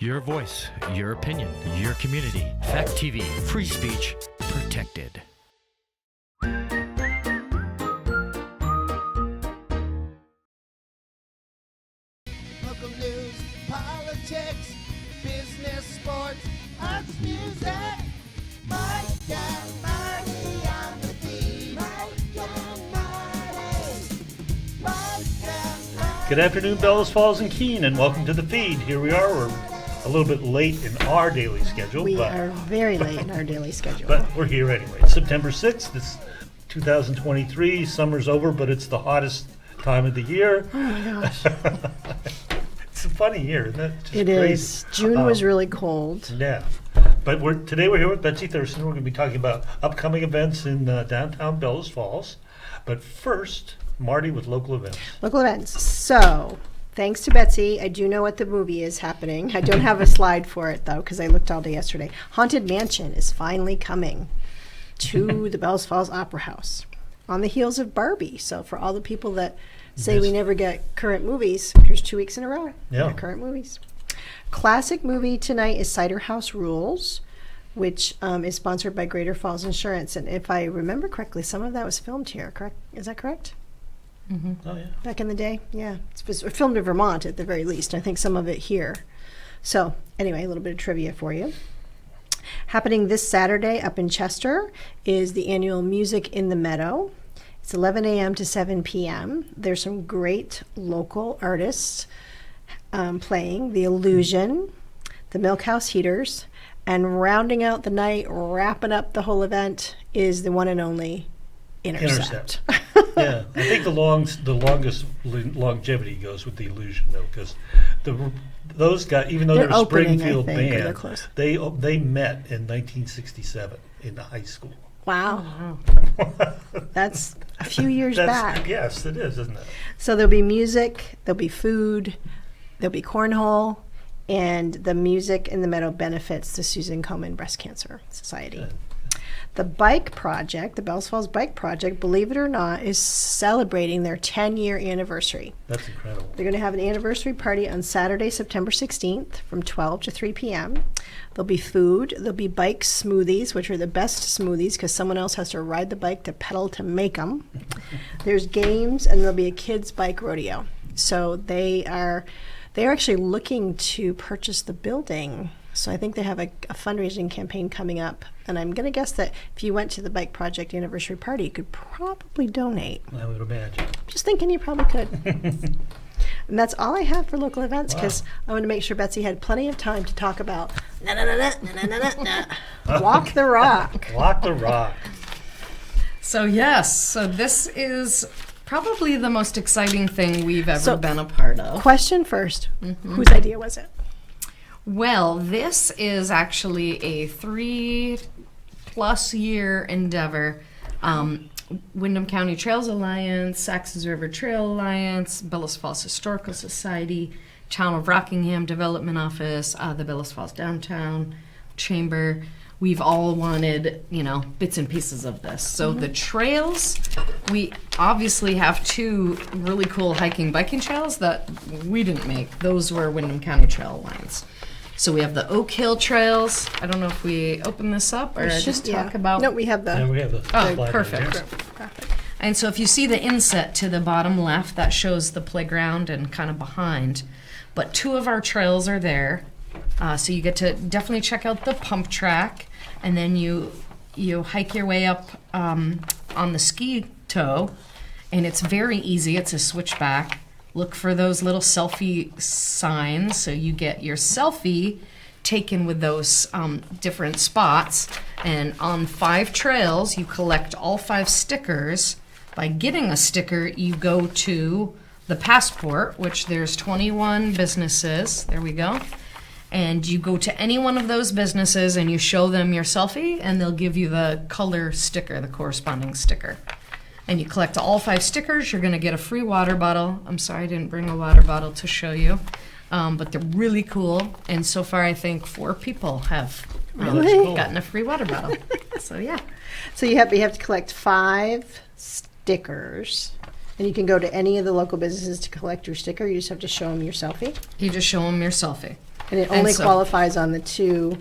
Your voice, your opinion, your community. Fact TV, free speech, protected. Local news, politics, business, sports, arts, music. Mike and Marty on the beat. Mike and Marty. Mike and Marty. Good afternoon, Bellows Falls and Keene, and welcome to the feed. Here we are. We're a little bit late in our daily schedule. We are very late in our daily schedule. But we're here anyway. It's September 6th. It's 2023. Summer's over, but it's the hottest time of the year. Oh my gosh. It's a funny year, isn't it? Just It crazy. is. June was really cold. Yeah. But today we're here with Betsy Thurston. We're going to be talking about upcoming events in downtown Bellows Falls. But first, Marty with local events. Local events. So, thanks to Betsy, I do know what the movie is happening. I don't have a slide for it, though, because I looked all day yesterday. Haunted Mansion is finally coming to the Bellows Falls Opera House on the heels of Barbie. So, for all the people that say we never get current movies, here's 2 weeks in a row. Yeah. Current movies. Classic movie tonight is Cider House Rules, which is sponsored by Greater Falls Insurance. And if I remember correctly, some of that was filmed here, correct? Is that correct? Mm-hmm. Oh, yeah. Back in the day? Yeah. It's filmed in Vermont at the very least. I think some of it here. So, anyway, a little bit of trivia for you. Happening this Saturday up in Chester is the annual Music in the Meadow. It's 11 a.m. to 7 p.m. There's some great local artists playing. The Illusion, the Milk House Heaters, and rounding out the night, wrapping up the whole event, is the one and only Intercept. Yeah, I think the longest longevity goes with the Illusion, though, because those guys, even though They're they're a opening, Springfield I think, or they're band, close. they met in 1967 in the high school. Wow. That's a few years back. Yes, it is, isn't it? So there'll be music, there'll be food, there'll be cornhole, and the Music in the Meadow benefits the Susan Komen Breast Cancer Society. Good. The Bike Project, the Bellows Falls Bike Project, believe it or not, is celebrating their 10-year anniversary. That's incredible. They're going to have an anniversary party on Saturday, September 16th from 12 to 3 p.m. There'll be food. There'll be bike smoothies, which are the best smoothies because someone else has to ride the bike to pedal to make them. There's games, and there'll be a kids' bike rodeo. So they're actually looking to purchase the building. So I think they have a fundraising campaign coming up. And I'm going to guess that if you went to the Bike Project anniversary party, you could probably donate. I would imagine. Just thinking you probably could. And that's all I have for local events because I wanted to make sure Betsy had plenty of time to talk about Walk the Rock. Walk the Rock. So this is probably the most exciting thing we've ever been a part of. Question first. Whose idea was it? Well, this is actually a 3+ year endeavor. Wyndham County Trails Alliance, Saxons River Trail Alliance, Bellows Falls Historical Society, Town of Rockingham Development Office, the Bellows Falls Downtown Chamber. We've all wanted, bits and pieces of this. So the trails, we obviously have 2 really cool biking trails that we didn't make. Those were Wyndham County Trail Alliance. So we have the Oak Hill Trails. I don't know if we open this up or just talk about. No, we have the. Yeah, we have the Oh, slide perfect. right here. And so if you see the inset to the bottom left, that shows the playground and kind of behind. But 2 of our trails are there. So you get to definitely check out the pump track. And then you hike your way up on the ski toe. And it's very easy. It's a switchback. Look for those little selfie signs so you get your selfie taken with those different spots. And on 5 trails, you collect all 5 stickers. By getting a sticker, you go to the Passport, which there's 21 businesses. There we go. And you go to any one of those businesses and you show them your selfie, and they'll give you the color sticker, the corresponding sticker. And you collect all 5 stickers, you're going to get a free water bottle. I'm sorry I didn't bring a water bottle to show you. But they're really cool. And so far, I think 4 people have gotten a free water bottle. So, yeah. So you have to collect 5 stickers. And you can go to any of the local businesses to collect your sticker. You just have to show them your selfie. You just show them your selfie. And it only qualifies on the two,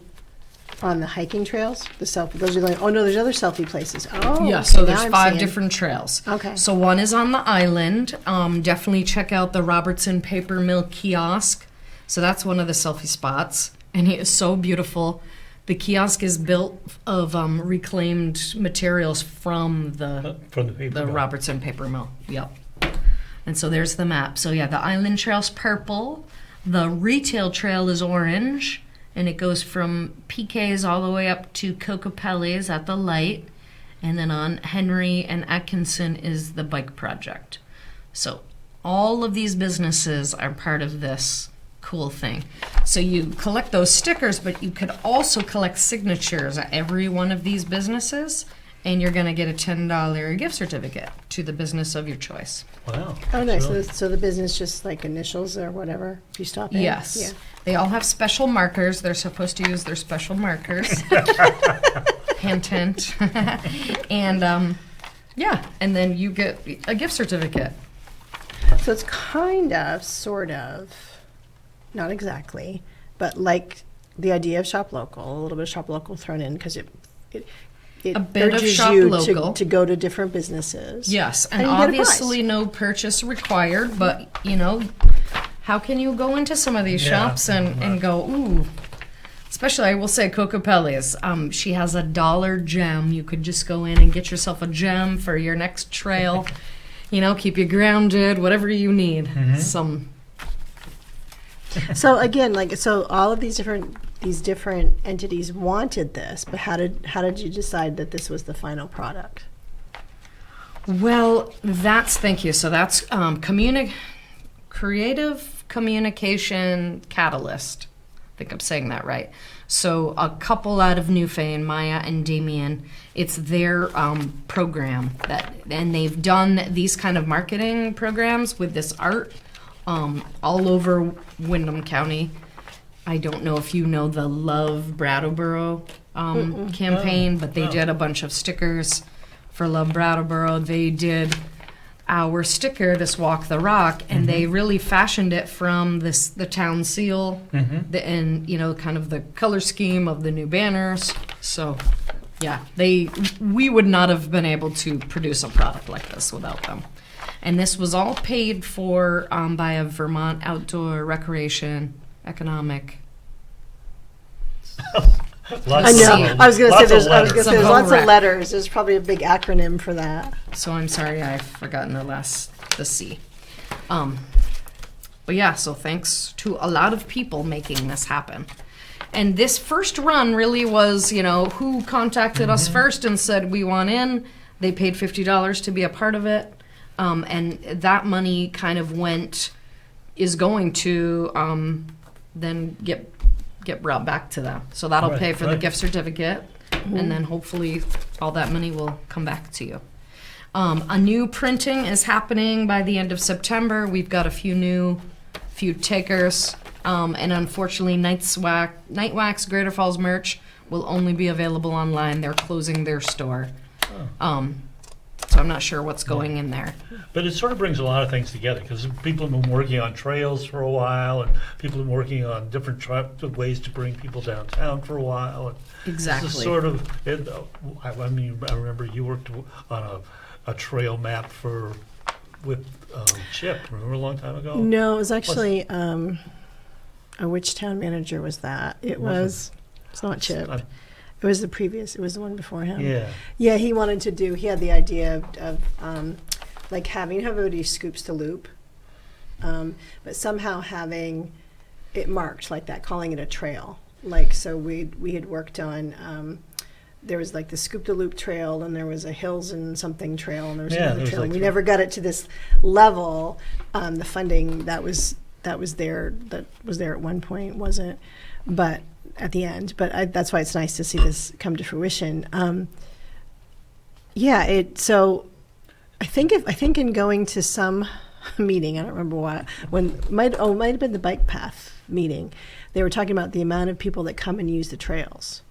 on the hiking trails, the selfie, those are like, oh no, there's other selfie places. Oh. Yeah, so okay, there's now I'm 5 seeing. different trails. Okay. So one is on the island. Definitely check out the Robertson Paper Mill kiosk. So that's one of the selfie spots, and it is so beautiful. The kiosk is built of reclaimed materials from the paper mill. Robertson Paper Mill. Yep. And so there's the map. So yeah, the island trail's purple. The retail trail is orange, and it goes from PK's all the way up to Cocopelli's at the light. And then on Henry and Atkinson is the bike project. So all of these businesses are part of this cool thing. So you collect those stickers, but you could also collect signatures at every one of these businesses, and you're going to get a $10 gift certificate to the business of your choice. Wow. Oh, nice. Really- So the business just like initials or whatever if you stop in? Yes. Yeah. They all have special markers. They're supposed to use their special markers. Hint, hint. And yeah, and then you get a gift certificate. So it's kind of, sort of, not exactly, but like the idea of shop local, a little bit of shop local thrown in because it A bit of urges shop you local. to go to different businesses. Yes, and And you get a prize. obviously no purchase required, but you know, how can you go into some of these Yeah. shops and go, ooh, especially I will say Cocopelli's, she has a $1 gem. You could just go in and get yourself a gem for your next trail, you know, keep you grounded, whatever you need. Some, So again, like, so all of these different entities wanted this, but how did you decide that this was the final product? well, thank you. So that's creative communication catalyst. I think I'm saying that right. So a couple out of Newfane, Maya and Damien, it's their program and they've done these kind of marketing programs with this art all over Windham County. I don't know if you know the Love Brattleboro campaign, but they did a bunch of stickers for Love Brattleboro. They did our sticker, this Walk the Rock, and they really fashioned it from the town seal, and you know, kind of the color scheme of the new banners. So, yeah, we would not have been able to produce a product like this without them. And this was all paid for by a Vermont Outdoor Recreation Economic. I know. I was going to say there's letters. lots of Correct. letters. There's probably a big acronym for that. So I'm sorry, I've forgotten the C. But yeah, so thanks to a lot of people making this happen. And this first run really was, you know, who contacted us first and said, we want in. They paid $50 to be a part of it. And that money kind of is going to then get brought back to them. So that'll Right, pay for the right. gift certificate, and then hopefully all that money will come back to you. A new printing is happening by the end of September. We've got a few takers, and unfortunately Night Wax Greater Falls merch will only be available online. They're closing their store. So I'm not sure what's going in there. But it sort of brings a lot of things together because people have been working on trails for a while, and people have been working on different ways to bring people downtown for a while. And Exactly. This is sort of. I mean, I remember you worked on a trail map with Chip. Remember a long time ago? No, it was actually which town manager was that? It's not Chip. It was it was the one before him. Yeah. Yeah, he had the idea of like having everybody scoops the loop, but somehow having it marked like that, calling it a trail. Like, so we had worked on, there was like the Scoop the Loop trail, and there was a Hills and something trail, and there was another trail. like We never got it to this level. The funding that was there at one point wasn't, but at the end. But that's why it's nice to see this come to fruition. So I think in going to some meeting, I don't remember what, might have been the bike path meeting, they were talking about the amount of people that come and use the trails.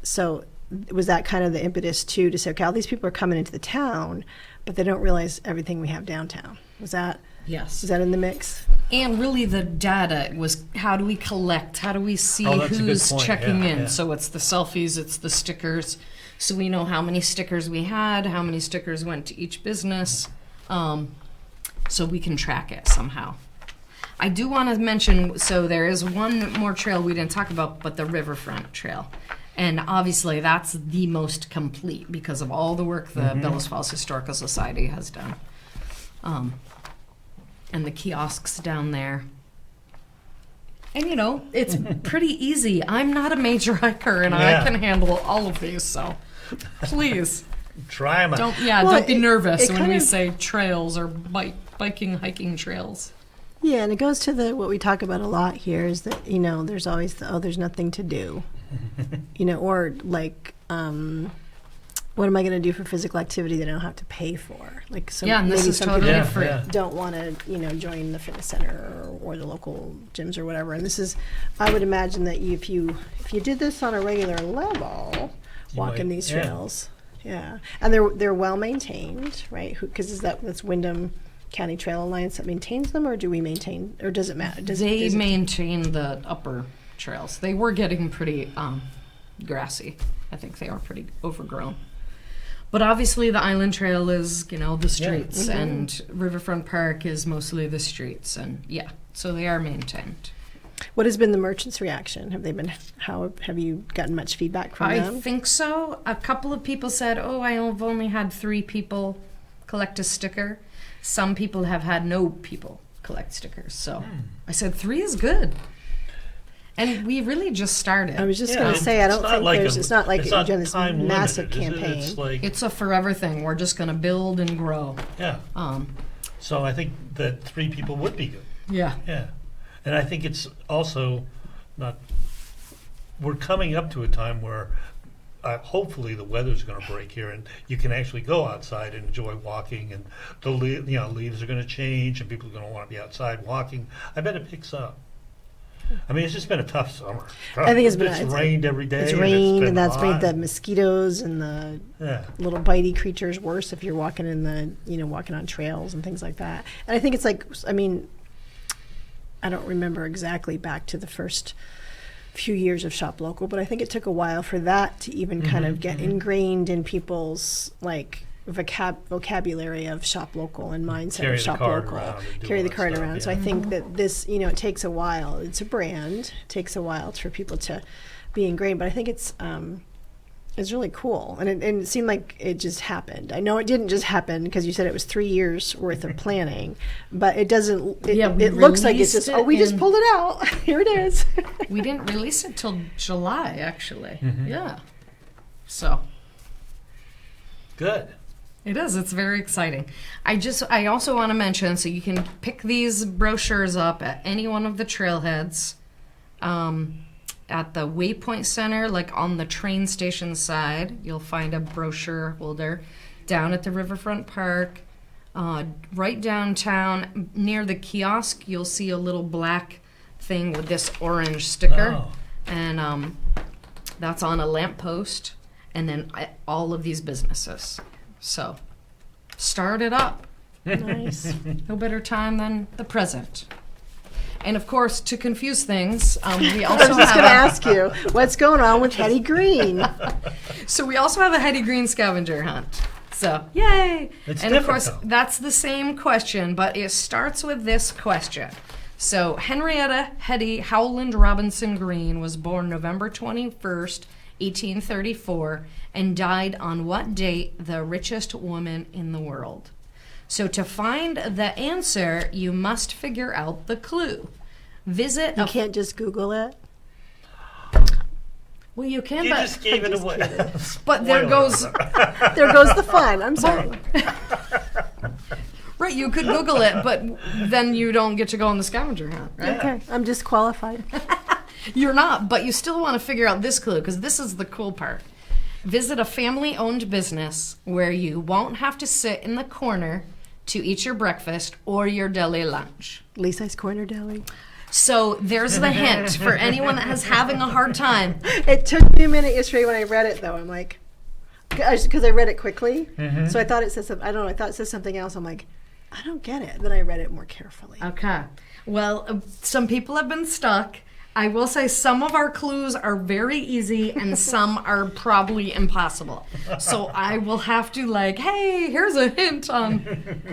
So was that kind of the impetus too, to say, okay, all these people are coming into the town, but they don't realize everything we have downtown? Was that Yes. Is that in the mix? And really the data was how do we collect? How do we see Oh, that's a good who's point. checking Yeah, in? yeah. So it's the selfies, it's the stickers. So we know how many stickers we had, how many stickers went to each business. So we can track it somehow. I do want to mention, so there is one more trail we didn't talk about, but the Riverfront Trail. And obviously that's the most complete because of all the work the Bellows Falls Historical Society has done. And the kiosks down there. And you know, it's pretty easy. I'm not a major hiker and Yeah. I can handle all of these, so please Try them out. don't be nervous it when kind we of- say trails or biking, hiking trails. Yeah, and it goes to what we talk about a lot here is that, you know, there's always there's nothing to do. You know, or like, what am I going to do for physical activity that I don't have to pay for? Like, so Yeah, and this maybe is some totally people Yeah, free. yeah. don't want to, you know, join the fitness center or the local gyms or whatever. And this is, I would imagine that if you did this on a regular level, You walking might- these yeah. trails, yeah, and they're well maintained, right? Because that's Wyndham County Trail Alliance that maintains them, or do we maintain, or does it matter? They does it- maintain the upper trails. They were getting pretty grassy. I think they are pretty overgrown. But obviously the Island Trail is, you know, the streets, and Riverfront Park is mostly the streets, and yeah, so they are maintained. What has been the merchants' reaction? How have you gotten much feedback from I them? think so. A couple of people said, "Oh, I've only had 3 people collect a sticker." Some people have had no people collect stickers. So I said 3 is good. And we really just started. I was just Yeah, going to say, I it's don't not think like it's not like it's you're not doing this time massive limited, is it? campaign. It's like, It's a forever thing. We're just going to build and grow. yeah. So I think that 3 people would be good. Yeah. Yeah. And I think it's also not, we're coming up to a time where hopefully the weather's going to break here and you can actually go outside and enjoy walking, and the leaves are going to change and people are going to want to be outside walking. I bet it picks up. I mean, it's just been a tough summer. I think it's rained every day. It's and rained, been and that's made hot. the mosquitoes and the Yeah. little bitey creatures worse if you're walking walking on trails and things like that. And I think it's like, I mean, I don't remember exactly back to the first few years of Shop Local, but I think it took a while for that to even kind of get ingrained in people's like vocabulary of Shop Local and mindset Carry of the Shop card Local. around and do Carry all the that card stuff, around. So yeah. I think that this, it takes a while. It's a brand. It takes a while for people to be ingrained, but I think it's really cool. And it seemed like it just happened. I know it didn't just happen because you said it was 3 years worth of planning, but it doesn't, Yeah, we it looks like it's released just, it we just in- pulled it out. Here it is. We didn't release it till July, actually. Yeah. So Good. it is. It's very exciting. I also want to mention, so you can pick these brochures up at any one of the trailheads, at the Waypoint Center, like on the train station side, you'll find a brochure holder. Down at the Riverfront Park, right downtown near the kiosk, you'll see a little black thing with this orange sticker, Oh. and that's on a lamppost. And then all of these businesses. So, start it up. Nice. No better time than the present. And of course, to confuse things, we I also was just going to have ask you, what's going on with Hetty Green? we also have a Hetty Green scavenger hunt. So, yay! It's and of different, course, though. that's the same question, but it starts with this question. So, Henrietta Hetty Howland Robinson Green was born November 21st, 1834, and died on what date? The richest woman in the world. So to find the answer, you must figure out the clue. Visit You a... can't just Google it. Well, you can, You but... just gave it away. But there Spoiler goes... alert. There goes the fun. I'm sorry. Right, you could Google it, but then you don't get to go on the scavenger hunt, right? Okay, I'm disqualified. You're not, but you still want to figure out this clue, because this is the cool part. Visit a family-owned business where you won't have to sit in the corner to eat your breakfast or your deli lunch. Lisa's Corner Deli. So there's the hint for anyone that has having a hard time. It took me a minute yesterday when I read it, though. I'm like, because I read it quickly. So I thought it said something. I don't know. I thought it said something else. I'm like, I don't get it. Then I read it more carefully. Okay. Well, some people have been stuck. I will say some of our clues are very easy and some are probably impossible. So I will have to like, hey, here's a hint on,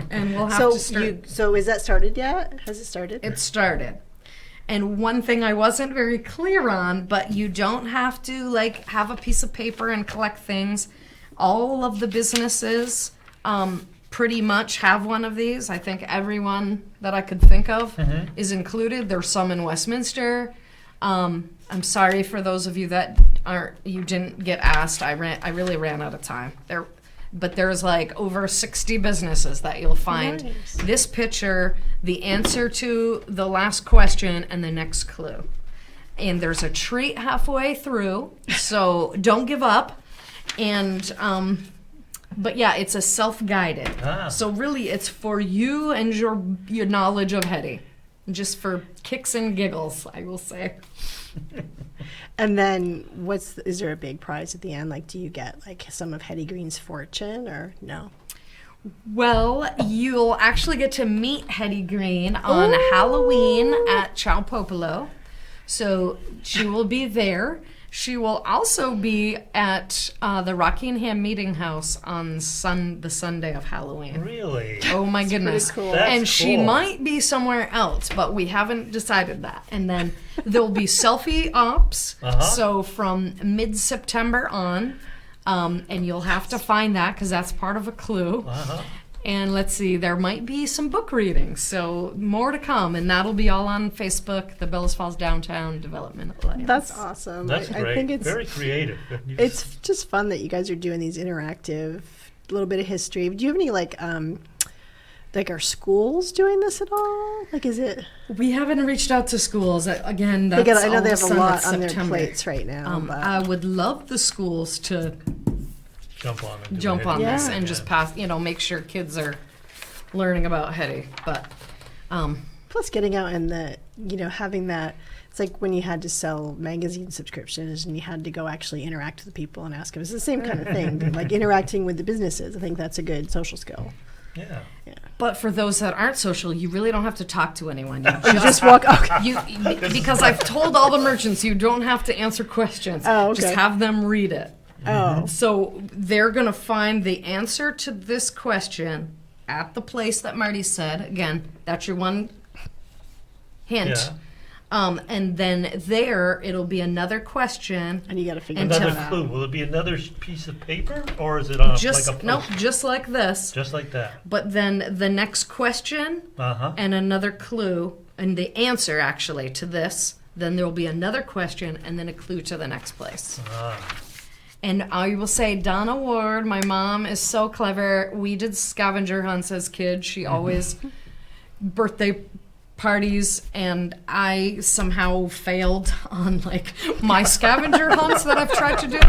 and we'll have to start. So is that started yet? Has it started? It started. And one thing I wasn't very clear on, but you don't have to like have a piece of paper and collect things. All of the businesses pretty much have one of these. I think everyone that I could think of is included. There's some in Westminster. I'm sorry for those of you that you didn't get asked. I really ran out of time. But there's like over 60 businesses that you'll find. Nice. This picture, the answer to the last question, and the next clue. And there's a treat halfway through, so don't give up. And but yeah, it's a self-guided. So really, it's for you and your knowledge of Hetty. Just for kicks and giggles, I will say. And then is there a big prize at the end? Like, do you get like some of Hetty Green's fortune or no? Well, you'll actually get to meet Hetty Green on Halloween at Ciao Popolo. So she will be there. She will also be at the Rockingham Meeting House on the Sunday of Halloween. Really? Oh my goodness. pretty cool. That's And she cool. might be somewhere else, but we haven't decided that. And then there'll be selfie ops. So from mid-September on, and you'll have to find that because that's part of a clue. And let's see, there might be some book readings, so more to come, and that'll be all on Facebook, the Bellows Falls Downtown Development Alliance. That's awesome. That's I great. think it's Very creative. it's just fun that you guys are doing these interactive, little bit of history. Do you have any like our schools doing this at all? Like, is it? We haven't reached out to schools. Again, that's I know all they of have a sun lot that's on their September. plates right now. But I would love the schools to Jump on and do jump it. on this Yeah. and just pass, make sure kids are learning about Hetty. But plus, getting out and having that. It's like when you had to sell magazine subscriptions and you had to go actually interact with the people and ask them. It's the same kind of thing, like interacting with the businesses. I think that's a good social skill. Yeah. But for those that aren't social, you really don't have to talk to anyone. You You just walk. Okay. because I've told all the merchants you don't have to answer questions. Oh, okay. Just have them read it. Oh, So they're going to find the answer to this question at the place that Marty said. Again, that's your one hint. Yeah. And then there, it'll be another question. and you got to figure And it Another out. clue. Will it be another piece of paper, or is it on Just like a no, post- just like this. Just like that. But then the next question and another clue, and the answer actually to this. Then there will be another question and then a clue to the next place. And I will say, Donna Ward, my mom is so clever. We did scavenger hunts as kids. She always birthday parties, and I somehow failed on like my scavenger hunts that I've tried to do.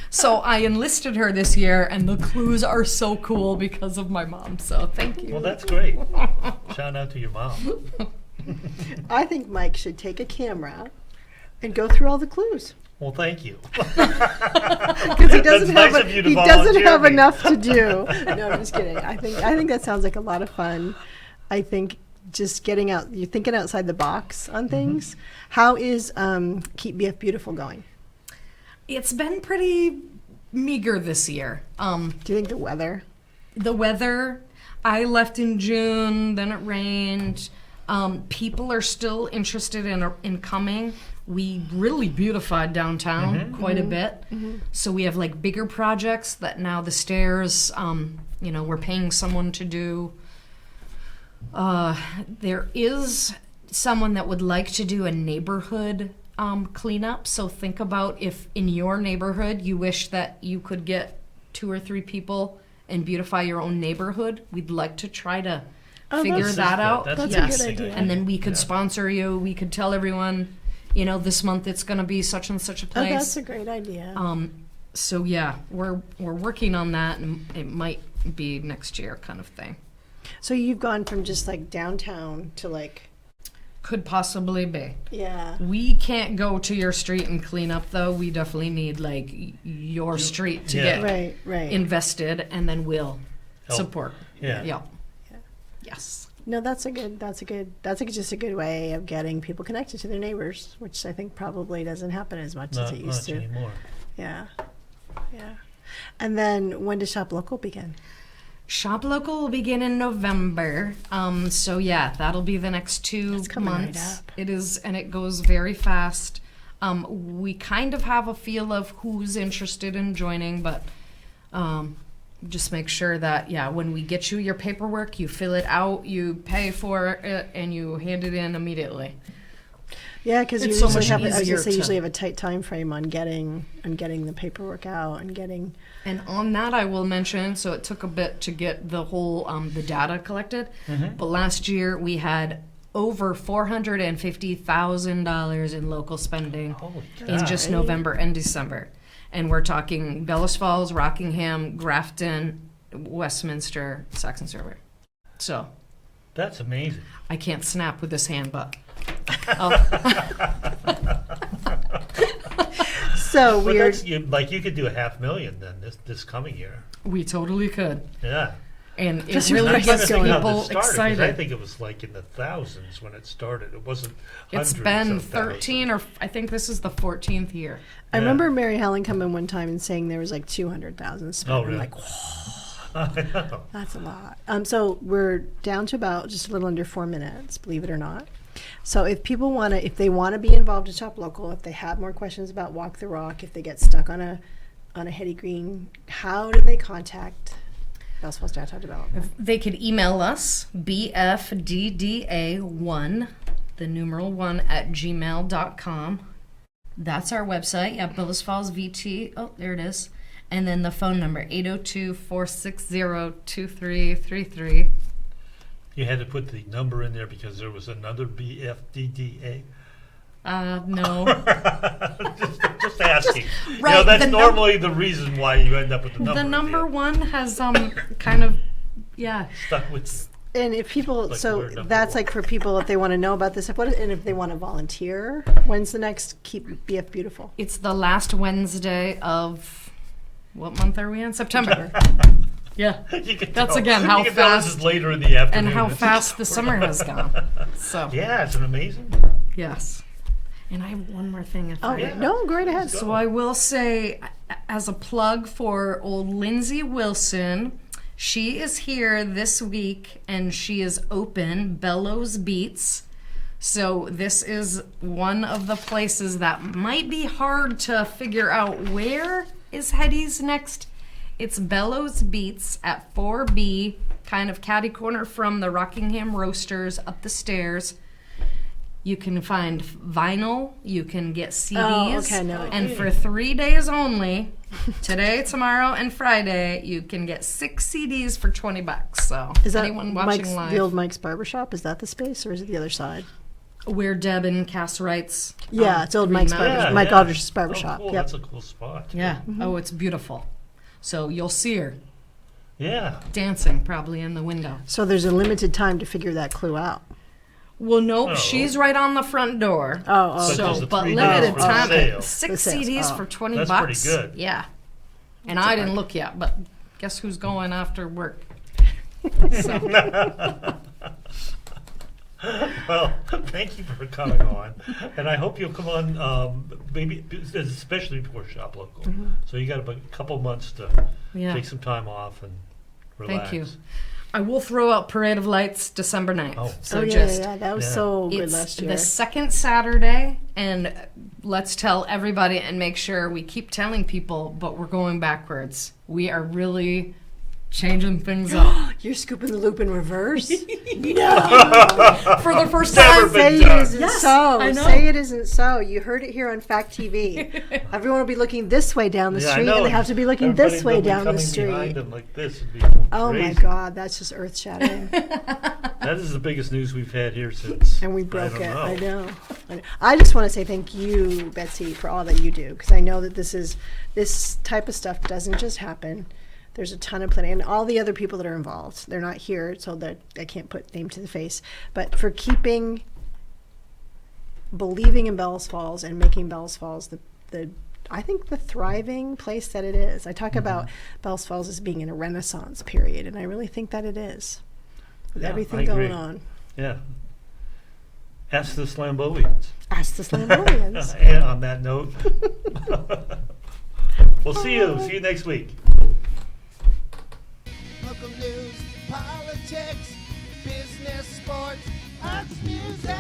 So I enlisted her this year, and the clues are so cool because of my mom. So thank you. Well, that's great. Shout out to your mom. I think Mike should take a camera and go through all the clues Well, thank you. because he doesn't That's have nice of you to he doesn't volunteer have me. enough to do. No, I'm just kidding. I think that sounds like a lot of fun. I think just getting out, you're thinking outside the box on things. How is Keep BF Beautiful going? It's been pretty meager this year. Do you think the weather? The weather, I left in June, then it rained. People are still interested in coming. We really beautified downtown quite a bit. So we have like bigger projects that now the stairs, we're paying someone to do. There is someone that would like to do a neighborhood cleanup. So think about if in your neighborhood you wish that you could get 2 or 3 people and beautify your own neighborhood. We'd like to try to figure That's that out. That's That's an a interesting good idea. And then we could sponsor you. We could tell everyone, this month it's going to be such and such a Oh, place. that's a great idea. So yeah, we're working on that, and it might be next year kind of thing. So you've gone from just like downtown to like, Could possibly be. yeah. We can't go to your street and clean up, though. We definitely need like your street to Yeah. get Right. invested, and then we'll Help. support. Yeah. Yeah. Yes. No, that's just a good way of getting people connected to their neighbors, which I think probably doesn't happen as much as Not it used much to. anymore. Yeah. Yeah. And then when does Shop Local begin? Shop Local will begin in November. So yeah, that'll be the next 2 That's coming right months. up. It is, and it goes very fast. We kind of have a feel of who's interested in joining, but just make sure that, when we get you your paperwork, you fill it out, you pay for it, and you hand it in immediately. Yeah, because you It's so usually much have, I was easier gonna say, to- usually have a tight time frame on getting the paperwork out and getting. And on that, I will mention, so it took a bit to get the whole the data collected, but last year we had over $450,000 in local spending Holy in cow. just November and December. And we're talking Bellows Falls, Rockingham, Grafton, Westminster, Saxon River. So That's amazing. I can't snap with this hand, but So But we're that's, you could do $500,000 then this coming year. we totally could. Yeah. And it Just really I'm trying to gets think how people this started, 'cause I excited. think it was like in the thousands when it started. It wasn't It's hundreds been of 13 thousands. or I think this is the 14th year. I Yeah. remember Mary Helen coming one time and saying there was like 200,000 spent. Oh, I'm really? like, I know. that's a lot. So we're down to about just a little under 4 minutes, believe it or not. So if people if they want to be involved in Shop Local, if they have more questions about Walk the Rock, if they get stuck on a Hetty Green, how do they contact Bellows Falls Downtown Development? They could email us, BFDDA1, the numeral 1, at gmail.com. That's our website. Yeah, Bellows Falls VT. Oh, there it is. And then the phone number, 802-460-2333. You had to put the number in there because there was another BFDDA. No. Just asking. Right, That's the normally the reason why you end up with the number. The in number there. 1 has kind of, Stuck with. And if people, Like so we're number that's one. like for people if they want to know about this, and if they want to volunteer, when's the next Keep BF Beautiful? it's the last Wednesday of, what month are we in? September. Yeah. You can That's tell- again how you can tell this fast- is later in the afternoon. And how It's- fast the summer has gone. So, Yeah, it's an amazing. yes. And I have one more thing. If Oh, I Yeah. no, go right ahead. Let's go. So I will say, as a plug for old Lindsay Wilson, she is here this week and she is open, Bellows Beats. So this is one of the places that might be hard to figure out where is Hetty's next. It's Bellows Beats at 4B, kind of catty corner from the Rockingham Roasters up the stairs. You can find vinyl, you can get CDs, Oh, okay, I know it. and for 3 days only, today, tomorrow, and Friday, you can get 6 CDs for $20. So Is that anyone watching Mike's, live, the old Mike's Barbershop? Is that the space, or is it the other side? where Deb and Cass writes. Yeah, it's old Mike's remember- Barbershop. Mike Aldrich's Barbershop. Oh, cool. Yep. That's a cool spot. Yeah. Oh, it's beautiful. So you'll see her Yeah. dancing probably in the window. So there's a limited time to figure that clue out. Well, nope, Oh. she's right on the front door. Oh, So So, there's the but 3 limited days for time, sale. 6 The sales, CDs oh. for $20. That's pretty good. Yeah, and I didn't look yet, but guess who's going after work? Well, thank you for coming on, and I hope you'll come on. Maybe especially before Shop Local. So you got a couple months to Yeah, take some time off and relax. thank you. I will throw out Parade of Lights December 9th. Oh. So oh, yeah, just yeah, that was yeah. so good it's last year. the second Saturday, and let's tell everybody and make sure we keep telling people, but we're going backwards. We are really changing things up You're scooping the loop in reverse? for the first Never time. been Say it done. isn't Yes, so. I know. Say it isn't so. You heard it here on Fact TV. Everyone will be looking this way down the Yeah, I street, know. and they have to be looking Everybody this way will be down the coming street. behind them like this. It'd be Oh crazy. my God, that's just earth shattering. That is the biggest news we've had here since. And we broke don't it. know. I know. I just want to say thank you, Betsy, for all that you do, because I know that this type of stuff doesn't just happen. There's a ton of planning, and all the other people that are involved. They're not here, so that I can't put name to the face. But for believing in Bellows Falls and making Bellows Falls the I think the thriving place that it is. I talk about Bellows Falls as being in a renaissance period, and I really think that it is. with Yeah, everything I agree. going on. Yeah. Ask the Slambovians. Ask the Slambovians. And on that note, we'll see you. See you next week. Local news, politics, business, sports, arts, music.